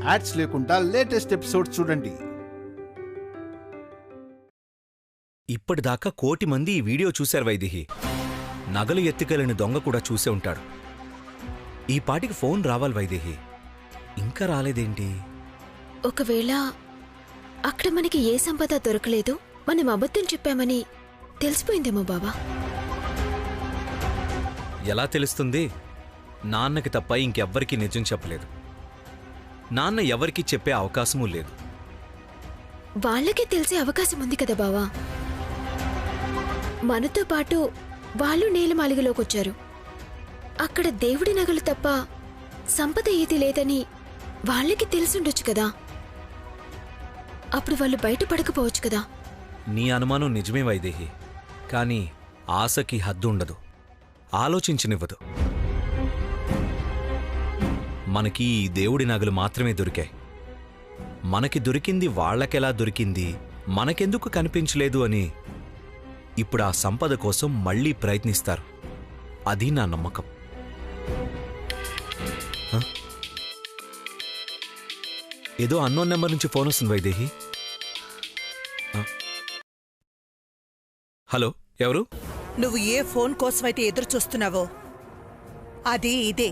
Ads లేకుండా latest episodes చూడండి. ఇప్పటిదాకా 1 కోటి మంది ఈ వీడియో చూశారు వైదేహి. నగలు ఎత్తుకెళ్లిన దొంగ కూడా చూసే ఉంటాడు. ఈ పాటికి ఫోన్ రావాలి వైదేహి. ఇంకా రాలేదేంటి? ఒకవేళ అక్కడ మనకి ఏ సంపద దొరకలేదు, మనం అబద్ధం చెప్పామని తెలిసిపోయిందేమో బావా. ఎలా తెలుస్తుంది? నాన్నకి తప్ప ఇంకెవ్వరికీ నిజం చెప్పలేదు. నాన్న ఎవరికీ చెప్పే అవకాశమూ లేదు. వాళ్ళకే తెలిసే అవకాశం ఉంది కదా బావా. మనతో పాటు వాళ్ళు నేలమాలిగలోకొచ్చారు. అక్కడ దేవుడి నగలు తప్ప సంపద ఏది లేదని వాళ్ళకి తెలిసుండొచ్చు కదా. అప్పుడు వాళ్ళు బయటపడకపోవచ్చు కదా. నీ అనుమానం నిజమే వైదేహి. కానీ ఆశకి హద్దు ఉండదు, ఆలోచించనివ్వదు. మనకి ఈ దేవుడి నగలు మాత్రమే దొరికాయి. మనకి దొరికింది వాళ్లకెలా దొరికింది, మనకెందుకు కనిపించలేదు అని ఇప్పుడు ఆ సంపద కోసం మళ్లీ ప్రయత్నిస్తారు. అది నా నమ్మకం. ఏదో అన్నోన్ నెంబర్ నుంచి ఫోన్ వస్తుంది వైదేహి. హలో, ఎవరు? నువ్వు ఏ ఫోన్ కోసమైతే ఎదురు చూస్తున్నావో అది ఇదే.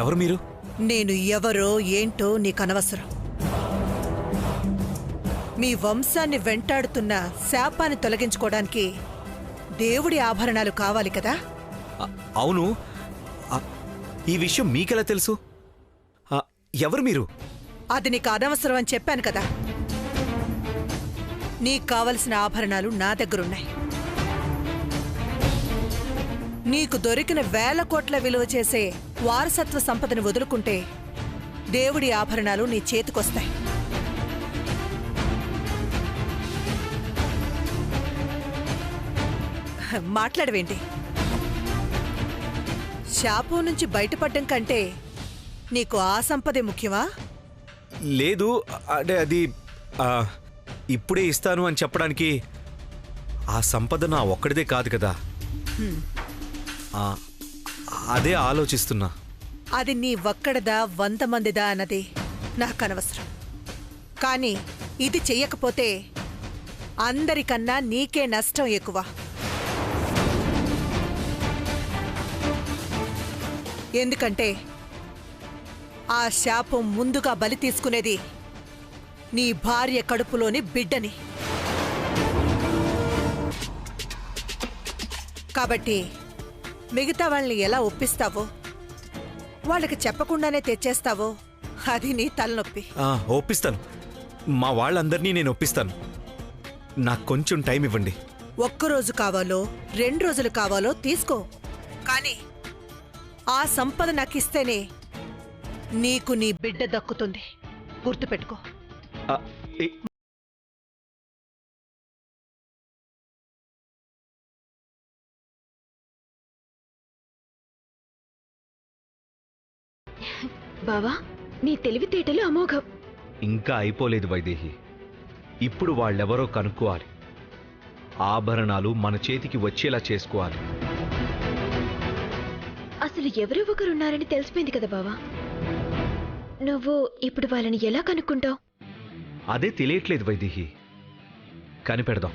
ఎవరు మీరు? నేను ఎవరో ఏంటో నీకనవసరం. మీ వంశాన్ని వెంటాడుతున్న శాపాన్ని తొలగించుకోవడానికి దేవుడి ఆభరణాలు కావాలి కదా. అవును. ఈ విషయం మీకెలా తెలుసు? ఎవరు మీరు? అది నీకు అనవసరం అని చెప్పాను కదా. నీకు కావలసిన ఆభరణాలు నా దగ్గరున్నాయి. నీకు దొరికిన 1000 కోట్ల విలువ చేసే వారసత్వ సంపదను వదులుకుంటే దేవుడి ఆభరణాలు నీ చేతికొస్తాయి. మాట్లాడవేంటి? శాపం నుంచి బయటపడ్డం కంటే నీకు ఆ సంపదే ముఖ్యమా? లేదు, అంటే అది ఇప్పుడే ఇస్తాను అని చెప్పడానికి ఆ సంపద నా ఒక్కడిదే కాదు కదా. అదే ఆలోచిస్తున్నా. అది నీ ఒక్కడదా 100 మందిదా అన్నది నాకనవసరం. కానీ ఇది చెయ్యకపోతే అందరికన్నా నీకే నష్టం ఎక్కువ. ఎందుకంటే ఆ శాపం ముందుగా బలి తీసుకునేది నీ భార్య కడుపులోని బిడ్డని. కాబట్టి మిగతా వాళ్ళని ఎలా ఒప్పిస్తావో, వాళ్ళకి చెప్పకుండానే తెచ్చేస్తావో అది నీ తలనొప్పి. ఒప్పిస్తాను. మా వాళ్ళందరినీ నేను ఒప్పిస్తాను. నాకు కొంచెం టైం ఇవ్వండి. 1 రోజు కావాలో 2 రోజులు కావాలో తీసుకో. కానీ ఆ సంపద నాకిస్తేనే నీకు నీ బిడ్డ దక్కుతుంది. గుర్తుపెట్టుకో. బావా, నీ తెలివితేటలు అమోఘం. ఇంకా అయిపోలేదు వైదేహి. ఇప్పుడు వాళ్ళెవరో కనుక్కోవాలి. ఆభరణాలు మన చేతికి వచ్చేలా చేసుకోవాలి. అసలు ఎవరో ఒకరున్నారని తెలిసిపోయింది కదా బావా. నువ్వు ఇప్పుడు వాళ్ళని ఎలా కనుక్కుంటావు? అదే తెలియట్లేదు వైదేహి. కనిపెడదాం.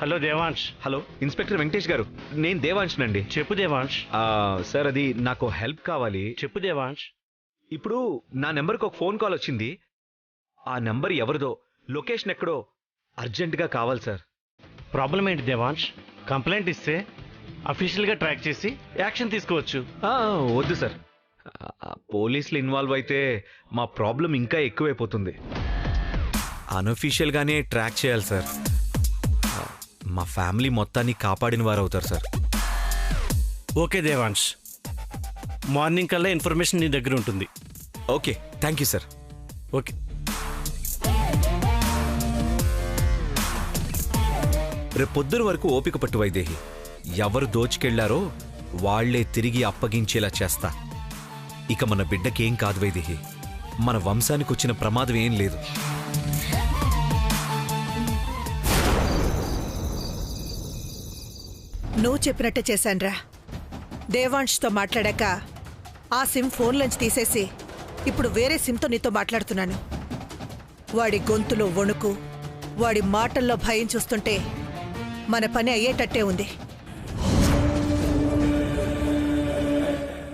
Hello Devansh. Hello, inspector Venkatesh garu. నేను దేవాంష్నండి. చెప్పు దేవాంష్. సార్, అది నాకు హెల్ప్ కావాలి. చెప్పు దేవాంష్. ఇప్పుడు నా నెంబర్కి ఒక ఫోన్ కాల్ వచ్చింది. ఆ నెంబర్ ఎవరిదో, లొకేషన్ ఎక్కడో అర్జెంటుగా కావాలి సార్. ప్రాబ్లం ఏంటి దేవాంష్? కంప్లైంట్ ఇస్తే అఫీషియల్గా ట్రాక్ చేసి యాక్షన్ తీసుకోవచ్చు. వద్దు సార్. పోలీసులు ఇన్వాల్వ్ అయితే మా ప్రాబ్లం ఇంకా ఎక్కువైపోతుంది. అన్అఫీషియల్గానే ట్రాక్ చేయాలి సార్. మా ఫ్యామిలీ మొత్తాన్ని కాపాడిన వారు అవుతారు సార్. ఓకే దేవాంష్, మార్నింగ్ కల్లా ఇన్ఫర్మేషన్ నీ దగ్గర ఉంటుంది. Okay, thank you sir. Okay. రేపు పొద్దున వరకు ఓపిక పట్టు వైదేహి. ఎవరు దోచుకెళ్లారో వాళ్లే తిరిగి అప్పగించేలా చేస్తా. ఇక మన బిడ్డకేం కాదు వైదేహి. మన వంశానికి వచ్చిన ప్రమాదం ఏం లేదు. నువ్వు చెప్పినట్టే చేశాన్రా. దేవాంష్తో మాట్లాడాక ఆ సిమ్ ఫోన్లోంచి తీసేసి ఇప్పుడు వేరే సిమ్తో నీతో మాట్లాడుతున్నాను. వాడి గొంతులో వణుకు, వాడి మాటల్లో భయం చూస్తుంటే మన పని అయ్యేటట్టే ఉంది.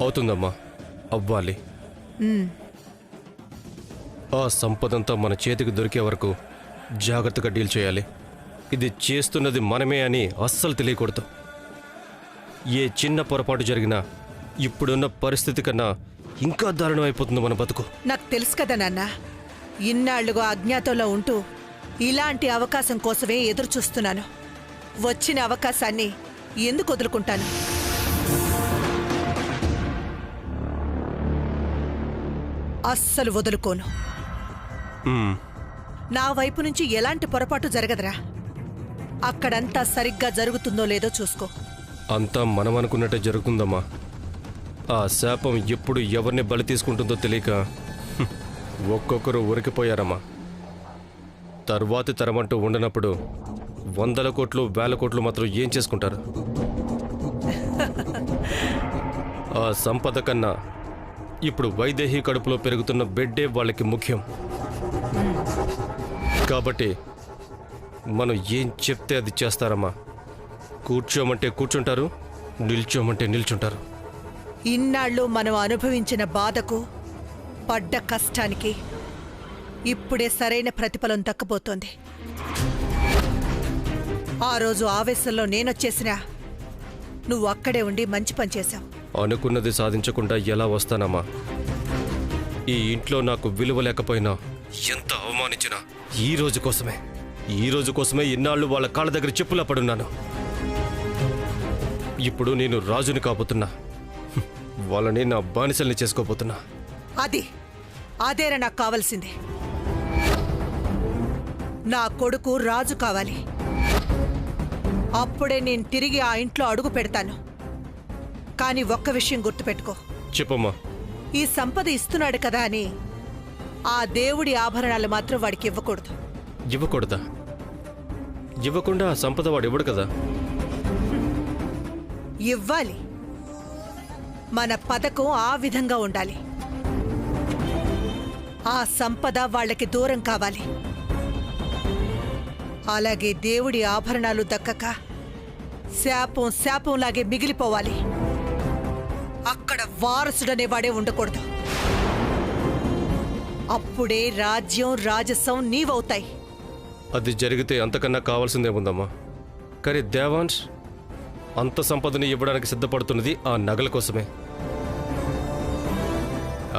అవుతుందమ్మా, అవ్వాలి. ఆ సంపదంతా మన చేతికి దొరికే వరకు జాగ్రత్తగా డీల్ చేయాలి. ఇది చేస్తున్నది మనమే అని అస్సలు తెలియకూడదు. ఏ చిన్న పొరపాటు జరిగినా ఇప్పుడున్న పరిస్థితి కన్నా ఇంకా దారుణం అయిపోతుంది మన బతుకు. నాకు తెలుసు కదా నాన్న, ఇన్నాళ్లుగా అజ్ఞాతంలో ఉంటూ ఇలాంటి అవకాశం కోసమే ఎదురు చూస్తున్నాను. వచ్చిన అవకాశాన్ని ఎందుకు వదులుకుంటాను? అస్సలు వదులుకోను. నా వైపు నుంచి ఎలాంటి పొరపాటు జరగదురా. అక్కడంతా సరిగ్గా జరుగుతుందో లేదో చూసుకో. అంతా మనం అనుకున్నట్టే జరుగుతుందమ్మా. ఆ శాపం ఎప్పుడు ఎవరిని బలి తీసుకుంటుందో తెలియక ఒక్కొక్కరు ఉరికిపోయారమ్మా. తర్వాతి తరమంటూ ఉండనప్పుడు 100 కోట్లు 1000 కోట్లు మాత్రం ఏం చేసుకుంటారు? ఆ సంపద కన్నా ఇప్పుడు వైదేహి కడుపులో పెరుగుతున్న బిడ్డే వాళ్ళకి ముఖ్యం. కాబట్టి మనం ఏం చెప్తే అది చేస్తారమ్మా. కూర్చోమంటే కూర్చుంటారు, నిల్చోమంటే నిల్చుంటారు. ఇన్నాళ్ళు మనం అనుభవించిన బాధకు, పడ్డ కష్టానికి ఇప్పుడే సరైన ప్రతిఫలం దక్కబోతోంది. ఆ రోజు ఆవేశంలో నేనొచ్చేసినా నువ్వు అక్కడే ఉండి మంచి పని చేశావు. అనుకున్నది సాధించకుండా ఎలా వస్తానమ్మా? ఈ ఇంట్లో నాకు విలువ లేకపోయినా, ఎంత అవమానించినా ఈ రోజు కోసమే ఇన్నాళ్ళు వాళ్ళ కాళ్ళ దగ్గర చెప్పులా పడున్నాను. ఇప్పుడు నేను రాజుని కాబోతున్నా. వాళ్ళని నా బానిసల్ని చేసుకోబోతున్నా. అదేరా నాకు కావాల్సింది. నా కొడుకు రాజు కావాలి. అప్పుడే నేను తిరిగి ఆ ఇంట్లో అడుగు పెడతాను. కానీ ఒక్క విషయం గుర్తుపెట్టుకో. చెప్పమ్మా. ఈ సంపద ఇస్తున్నాడు కదా అని ఆ దేవుడి ఆభరణాలు మాత్రం వాడికి ఇవ్వకూడదు. ఇవ్వకూడదా? ఇవ్వకుండా ఆ సంపద వాడు ఇవ్వడు కదా. ఇవ్వాలి. మన పథకం ఆ విధంగా ఉండాలి. ఆ సంపద వాళ్ళకి దూరం కావాలి. అలాగే దేవుడి ఆభరణాలు దక్కక శాపంలాగే మిగిలిపోవాలి. అక్కడ వారసుడనేవాడే ఉండకూడదు. అప్పుడే రాజ్యం రాజసం నీవవుతాయి. అది జరిగితే అంతకన్నా కావాల్సిందేముందమ్మా. కానీ దేవాంశ్ అంత సంపదని ఇవ్వడానికి సిద్ధపడుతున్నది ఆ నగల కోసమే.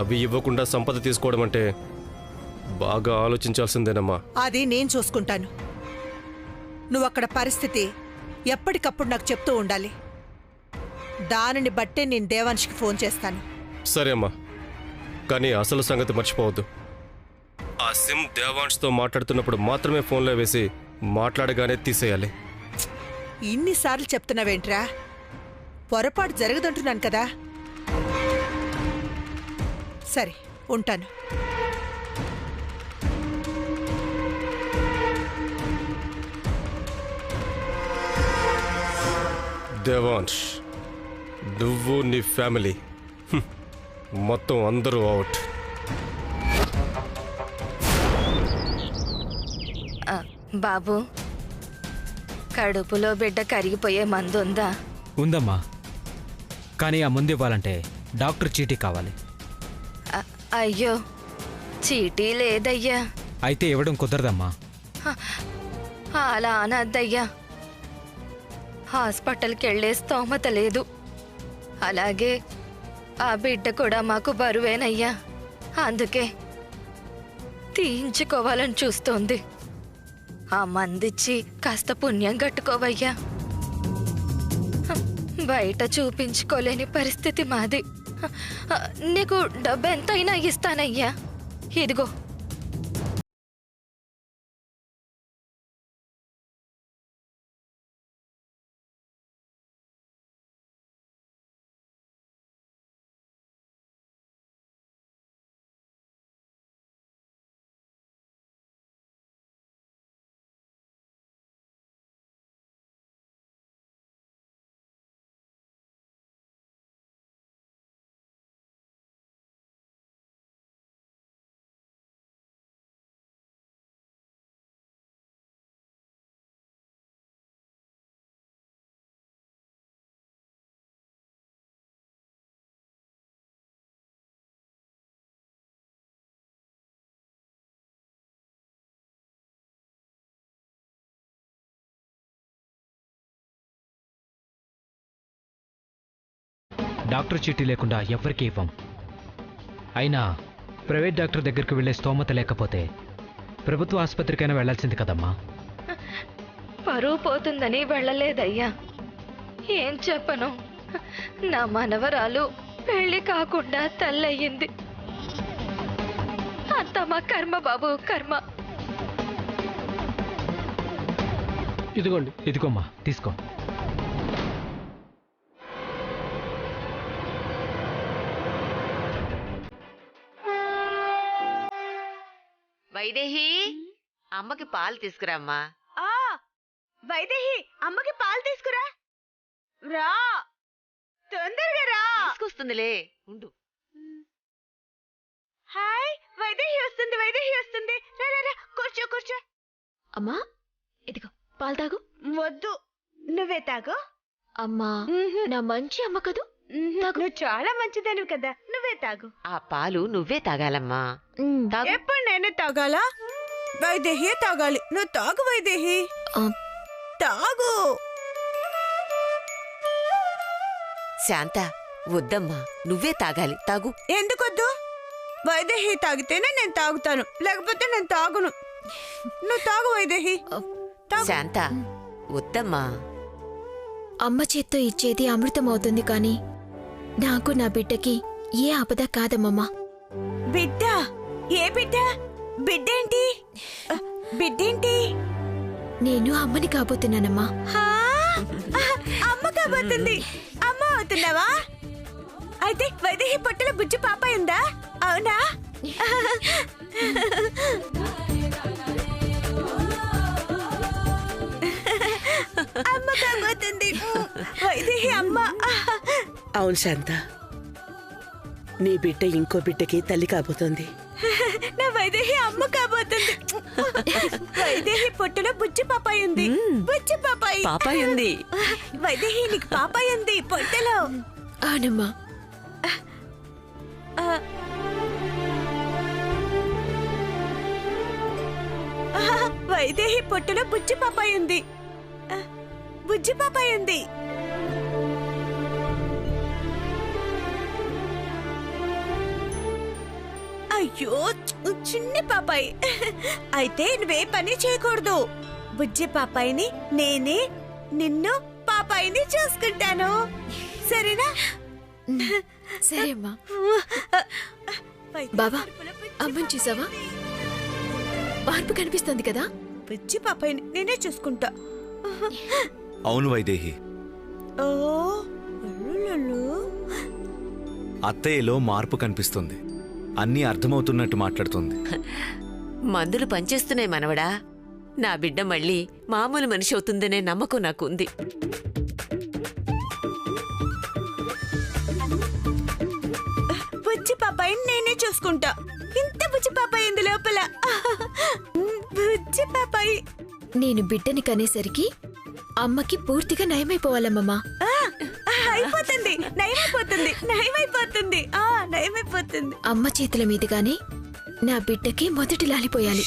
అవి ఇవ్వకుండా సంపద తీసుకోవడం అంటే బాగా ఆలోచించాల్సిందేనమ్మా. అది నేను చూసుకుంటాను. నువ్వక్కడ పరిస్థితి ఎప్పటికప్పుడు నాకు చెప్తూ ఉండాలి. దానిని బట్టే నేను దేవాన్ష్కి ఫోన్ చేస్తాను. సరే అమ్మా, కానీ అసలు సంగతి మర్చిపోవద్దు. ఆ సిమ్ దేవాంష్తో మాట్లాడుతున్నప్పుడు మాత్రమే ఫోన్లో వేసి మాట్లాడగానే తీసేయాలి. ఇన్నిసార్లు చెప్తున్నావేంట్రా? పొరపాటు జరగదంటున్నాను కదా. సరే, ఉంటాను. దేవాంష్, నువ్వు నీ ఫ్యామిలీ మొత్తం అందరూ అవుట్. బాబు, కడుపులో బిడ్డ కరిగిపోయే మందు ఉందా? ఉందమ్మా, కానీ ఆ ముందు ఇవ్వాలంటే డాక్టర్ చీటీ కావాలి. అయ్యో, చీటీ లేదయ్యా. అయితే ఇవ్వడం కుదరదమ్మా. అలా అనద్దయ్యా. హాస్పిటల్కి వెళ్ళే స్తోమత లేదు. అలాగే ఆ బిడ్డ కూడా మాకు బరువేనయ్యా. అందుకే తీయించుకోవాలని చూస్తోంది. ఆ మందిచ్చి కాస్త పుణ్యం కట్టుకోవయ్యా. బయట చూపించుకోలేని పరిస్థితి మాది. నీకు డబ్బు ఎంతైనా ఇస్తానయ్యా. ఇదిగో. డాక్టర్ చీటీ లేకుండా ఎవ్వరికీ ఇవ్వం. అయినా ప్రైవేట్ డాక్టర్ దగ్గరికి వెళ్ళే స్తోమత లేకపోతే ప్రభుత్వ ఆసుపత్రికైనా వెళ్ళాల్సింది కదమ్మా. పరువు పోతుందని వెళ్ళలేదయ్యా. ఏం చెప్పను, నా మనవరాలు పెళ్లి కాకుండా తల్లయ్యింది. అంత మా కర్మ బాబు, కర్మ. ఇదిగోండి, ఇదిగోమ్మా, తీసుకో. వైదేహి, అమ్మకి పాలు తీసుకురామ్మా. వైదేహి, అమ్మకి పాలు తీసుకురా. రా, తొందరగా రా. తీసుకొస్తుందిలే, ఉండు. హాయ్, వైదేహి వస్తుంది, వైదేహి వస్తుంది. రా రా రా, కూర్చో కూర్చో. అమ్మా, ఇదిగో పాలు తాగు. వద్దు, నువ్వే తాగు. అమ్మా, నా మంచి అమ్మ కదూ, నువ్వు చాలా మంచిదానివి కదా, నువ్వే తాగు. ఆ పాలు నువ్వే తాగాలమ్మా. తాగు. ఎప్పుడు నేనే తాగాలా? వైదేహి తాగాలి. నువ్వు తాగు వైదేహి, తాగు. శాంత, వద్దమ్మా, నువ్వే తాగాలి. తాగు. ఎందుకొద్దు? వైదేహి తాగితేనే నేను తాగుతాను, లేకపోతే నేను తాగును. నువ్వు తాగు వైదేహి. శాంత, వద్దమ్మా. అమ్మ చేత్తో ఇచ్చేది అమృతం అవుతుంది కానీ నాకు నా బిడ్డకి ఏ ఆపద కాదమ్మమ్మా. బిడ్డ? ఏ బిడ్డ? బిడ్డేంటి? బిడ్డేంటి? నేను అమ్మని కాబోతున్నానమ్మా. అమ్మ కాబోతుంది. అమ్మ అవుతున్నావా? అయితే వైదేహి పొట్టలో బుజ్జి పాప ఉందా? అవునా? అమ్మ కాబోతుంది వైదేహి, అమ్మ. అవును శాంత, నీ బిడ్డ ఇంకో బిడ్డకి తల్లి కాబోతోంది. నా వైదేహి అమ్మ కాబోతుంది. వైదేహి పొట్టలో బుజ్జి పాపాయి ఉంది. బుజ్జి పాపాయి. పాపాయి ఉంది. వైదేహి, నీకు పాపాయి ఉంది పొట్టలో. అవునమ్మా. వైదేహి పొట్టలో బుజ్జి పాపాయి ఉంది. బుజ్జి పాపాయి ఉంది. అయ్యో, చిన్ని పాపాయి. అయితే నువ్వే పని చేయకూడదు. బుజ్జి పాపాయిని నేనే, నిన్ను పాపాయిని చూసుకుంటాను. సరేనా? సరే అమ్మా. బాబా, అమ్మని చూసావా? మార్పు కనిపిస్తుంది కదా? బుజ్జి పాపాయిని నేనే చూసుకుంటా. అవును వైదేహి, ఓ, అల్లులల్లు. అత్తయ్యలో మార్పు కనిపిస్తుంది. అన్నీ అర్థమవుతున్నట్టు మాట్లాడుతుంది. మందులు పనిచేస్తున్నాయి మనవడా. నా బిడ్డ మళ్ళీ మామూలు మనిషి అవుతుందనే నమ్మకం నాకుంది. బుజ్జి పాపాయిని నేనే చూసుకుంటా. ఇంత బుజ్జి పాపాయి ఉంది లోపల. బుజ్జి పాపాయి. నేను బిడ్డని కనేసరికి అమ్మకి పూర్తిగా నయమైపోవాలమ్మమ్మా. అయిపోతుంది, నయమైపోతుంది, నయమైపోతుంది, నయమైపోతుంది. అమ్మ చేతుల మీదుగానే నా బిడ్డకి మొదటి లాలిపోయాలి.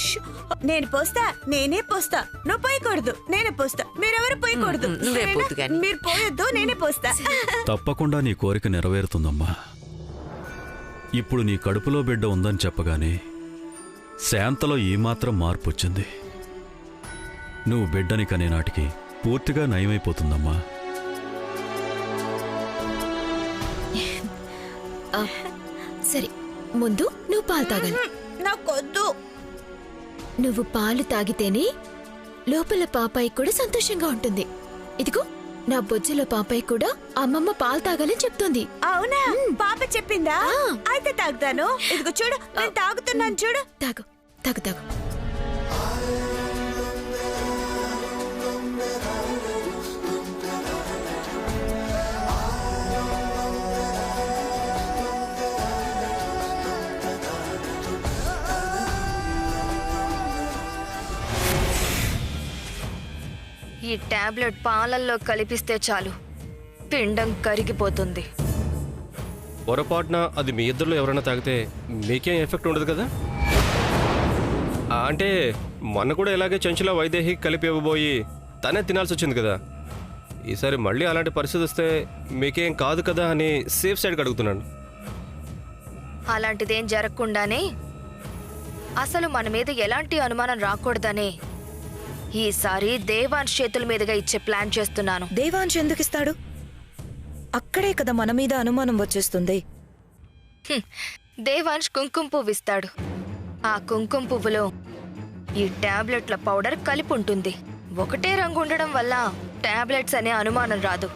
నేను పోస్తా, నేనే పోస్తా. నువ్వు పోయకూడదు, నేనే పోస్తా. మీరెవరు పోయకూడదు. నువ్వే పోతు గాని. మీరు పోయొద్దు, నేనే పోస్తా. తప్పకుండా నీ కోరిక నెరవేరుతుందమ్మా. ఇప్పుడు నీ కడుపులో బిడ్డ ఉందని చెప్పగానే శాంతలో ఏమాత్రం మార్పు వచ్చింది. నువ్వు బిడ్డని కనే నాటికి పూర్తిగా నయమైపోతుందమ్మా. సరే, ముందు నువ్వు పాలు తాగాలి. నాకొద్దు. నువ్వు పాలు తాగితేనే లోపల పాపాయి కూడా సంతోషంగా ఉంటుంది. ఇదిగో, నా బొజ్జులో పాపాయి కూడా అమ్మమ్మ పాలు తాగాలని చెప్తుంది. అవునా? పాప చెప్పిందా? అయితే తాగుతాను. ఇదిగో చూడు, నేను తాగుతున్నాను చూడు. తాగు, తాగు, తాగు. ఈ టాబ్లెట్ పాలల్లో కలిపిస్తే చాలు, పిండం కరిగిపోతుంది. పొరపాటున అది మీ ఇద్దరిలో ఎవరైనా తాగితే మీకేం ఎఫెక్ట్ ఉండదు కదా? అంటే మొన్న కూడా ఇలాగే చెంచులా వైదేహి కలిపి ఇవ్వబోయి తనే తినాల్సి వచ్చింది కదా. ఈసారి మళ్ళీ అలాంటి పరిస్థితి వస్తే మీకేం కాదు కదా అని సేఫ్ సైడ్కి అడుగుతున్నాను. అలాంటిదేం జరగకుండానే అసలు మన మీద ఎలాంటి అనుమానం రాకూడదనే ఈసారి దేవాంశ్ చేతుల మీదుగా ఇచ్చే ప్లాన్ చేస్తున్నాను. దేవాంశ్ ఎందుకు ఇస్తాడు? అక్కడే కదా మన మీద అనుమానం వచ్చేస్తుంది. దేవాంశ్ కుంకుమ పువ్వు ఇస్తాడు. ఆ కుంకుమ పువ్వులో ఈ టాబ్లెట్ల పౌడర్ కలిపి ఉంటుంది. ఒకటే రంగు ఉండడం వల్ల టాబ్లెట్స్ అనే అనుమానం రాదు,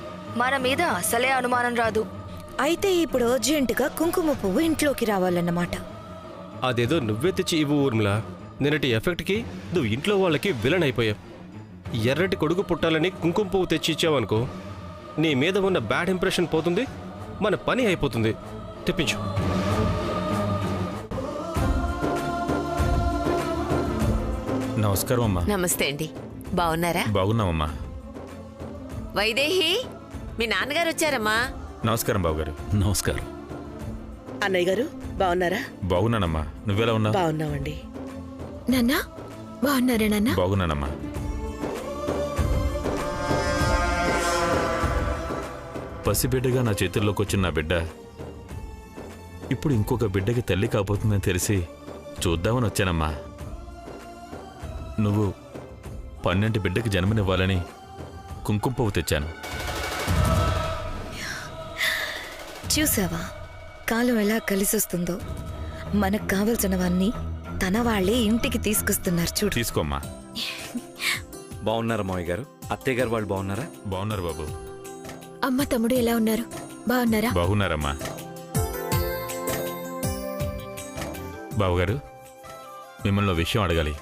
మన మీద అసలే అనుమానం రాదు. అయితే ఇప్పుడు అర్జెంటుగా కుంకుమ పువ్వు ఇంట్లోకి రావాలన్నమాట. అదేదో నువ్వే తెచ్చి ఇవ్వు ఊర్మిళ. నిన్నటి ఎఫెక్ట్కి నువ్వు ఇంట్లో వాళ్ళకి విలన్ అయిపోయావు. ఎర్రటి కొడుకు పుట్టాలని కుంకుమ పువ్వు తెచ్చి ఇచ్చావనుకో, నీ మీద ఉన్న బ్యాడ్ ఇంప్రెషన్ పోతుంది, మన పని అయిపోతుంది. తెప్పించు. నమస్కారం అమ్మా. నమస్తే అండి, బాగున్నారా? బాగున్నామమ్మా. వైదేహి, మీ నాన్నగారు వచ్చారమ్మా. నమస్కారం బావగారు. నమస్కారం. అన్నయ్య గారు బాగున్నారా? బాగున్నానమ్మా, నువ్వెలా ఉన్నావు? బాగున్నామండి. నాన్నా బాగున్నారా నాన్న? బాగున్నానమ్మా. పసిబిడ్డగా నా చేతుల్లోకి వచ్చిన నా బిడ్డ ఇప్పుడు ఇంకొక బిడ్డకి తల్లి కాబోతుందని తెలిసి చూద్దామని వచ్చానమ్మా. నువ్వు 12 బిడ్డకి జన్మనివ్వాలని కుంకుమ పువ్వు తెచ్చాను. చూసావా కాలం ఎలా కలిసొస్తుందో. మనకు కావలసినవన్నీ తన వాళ్ళే ఇంటికి తీసుకొస్తున్నారు చూడు. తీసుకోమ్మా. బాగున్నారా మావయ్య గారు? అత్తయ్య గారు వాళ్ళు బాగున్నారా? బాగున్నారు బాబు. అమ్మ తమ్ముడు ఎలా ఉన్నారు? బాగున్నారా? బాగున్నారమ్మా. బావుగారు, మిమ్మల్ని విషయం అడగాలి.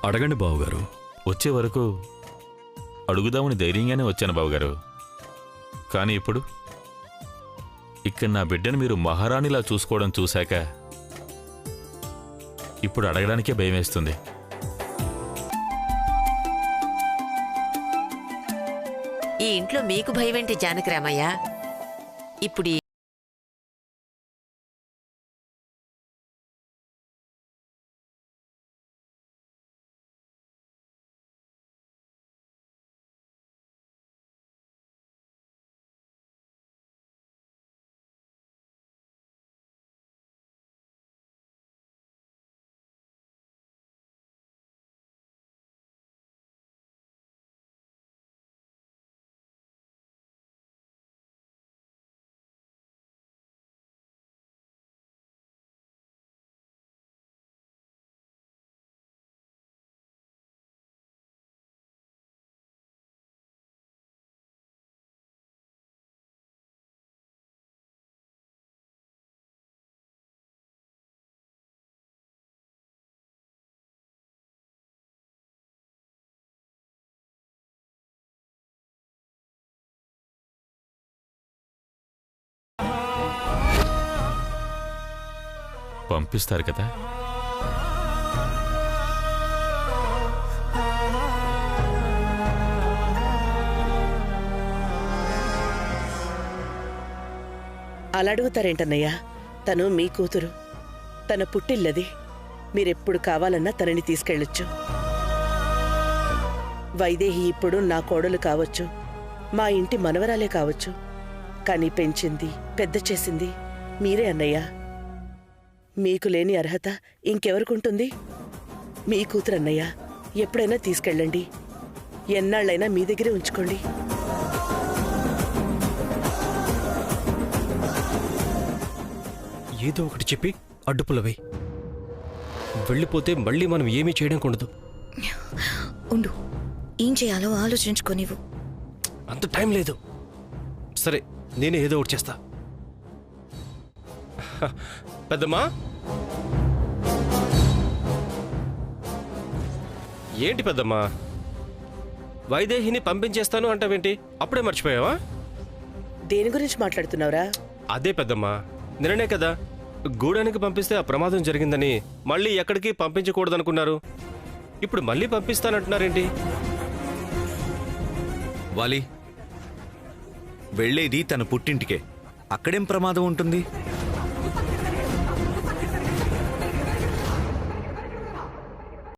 అడగండి బావుగారు. వచ్చే వరకు అడుగుదామని ధైర్యంగానే వచ్చాను బావుగారు. కానీ ఇప్పుడు ఇక్కడ నా బిడ్డను మీరు మహారాణిలా చూసుకోవడం చూశాక ఇప్పుడు అడగడానికే భయం వేస్తుంది. ఈ ఇంట్లో మీకు భయమేంటి జానకిరామయ్య? ఇప్పుడు పంపిస్తారు కదా? అలా అడుగుతారేంటన్నయ్యా? తను మీ కూతురు, తన పుట్టిల్లది. మీరెప్పుడు కావాలన్నా తనని తీసుకెళ్ళొచ్చు. వైదేహి ఇప్పుడు నా కోడలు కావచ్చు, మా ఇంటి మనవరాలే కావచ్చు. కానీ పెంచింది, పెద్ద చేసింది మీరే అన్నయ్యా. మీకు లేని అర్హత ఇంకెవరికుంటుంది? మీ కూతురు అన్నయ్య. ఎప్పుడైనా తీసుకెళ్ళండి, ఎన్నాళ్ళైనా మీ దగ్గరే ఉంచుకోండి. ఏదో ఒకటి చెప్పి అడ్డుపులవై వెళ్ళిపోతే మళ్ళీ మనం ఏమీ చేయడానికి ఉండదు. ఉండు, ఏం చేయాలో ఆలోచించుకోనివ్వు. అంత టైం లేదు. సరే, నేనే ఏదో ఒకటి చేస్తా. పెద్దమ్మా, ఏంటి పెద్దమ్మా, వైదేహిని పంపించేస్తాను అంటావేంటి? అప్పుడే మర్చిపోయావా? దేని గురించి మాట్లాడుతున్నావురా? అదే పెద్దమ్మా, నిన్ననే కదా గూడానికి పంపిస్తే ఆ ప్రమాదం జరిగిందని మళ్ళీ ఎక్కడికి పంపించకూడదనుకున్నారు. ఇప్పుడు మళ్ళీ పంపిస్తానంటున్నారేంటి? వాలి, వెళ్ళేది తన పుట్టింటికే, అక్కడేం ప్రమాదం ఉంటుంది?